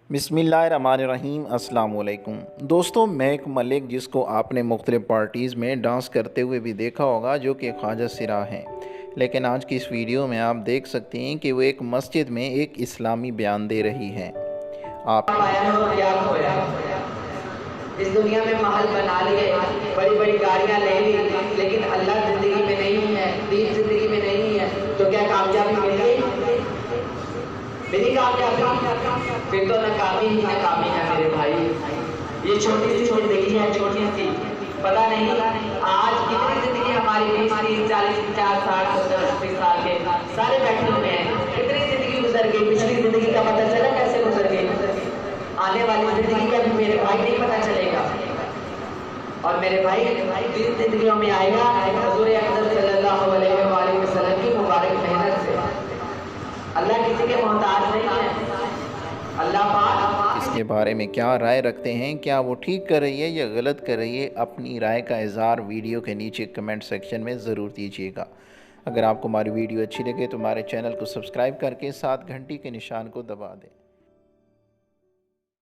बिस्मिल्लाहिर्रहमानिर्रहीम अस्सलाम वालेकुम दोस्तों, मैं एक मलिक जिसको आपने मुख्तलिफ़ पार्टीज़ में डांस करते हुए भी देखा होगा, जो कि ख्वाजा सिरा हैं। लेकिन आज की इस वीडियो में आप देख सकते हैं कि वो एक मस्जिद में एक इस्लामी बयान दे रही हैं। आप इस दुनिया में महल बना लिए, बड़ी बड़ी गाड़ियां ले ली, लेकिन अल्लाह जिंदगी में नहीं है, दीन जिंदगी में नहीं है, तो क्या कामयाबी मिली? मेरी कामयाबी फिर तो नाकामी ही नाकामी है मेरे भाई। ये छोटी सी जिंदगी है, छोटी सी, पता नहीं आज कितनी जिंदगी हमारी 20, 30, 40, 50, 60, 70, 80 साल के सारे बैठे हुए हैं। कितनी जिंदगी गुजर गई, पिछली जिंदगी का पता चला कैसे गुजर गई, आने वाली जिंदगी का भी मेरे भाई नहीं पता चलेगा। और मेरे भाई जिन जिंदगियों में आएगा हुजूर अकरम सल्लल्लाहु अलैहि वसल्लम की मुबारक मेहनत से। अल्लाह किसी के मोहताज नहीं है। अल्लाह पाक इसके बारे में क्या राय रखते हैं, क्या वो ठीक कर रही है या गलत कर रही है, अपनी राय का इज़हार वीडियो के नीचे कमेंट सेक्शन में ज़रूर दीजिएगा। अगर आपको हमारी वीडियो अच्छी लगे तो हमारे चैनल को सब्सक्राइब करके साथ घंटी के निशान को दबा दें।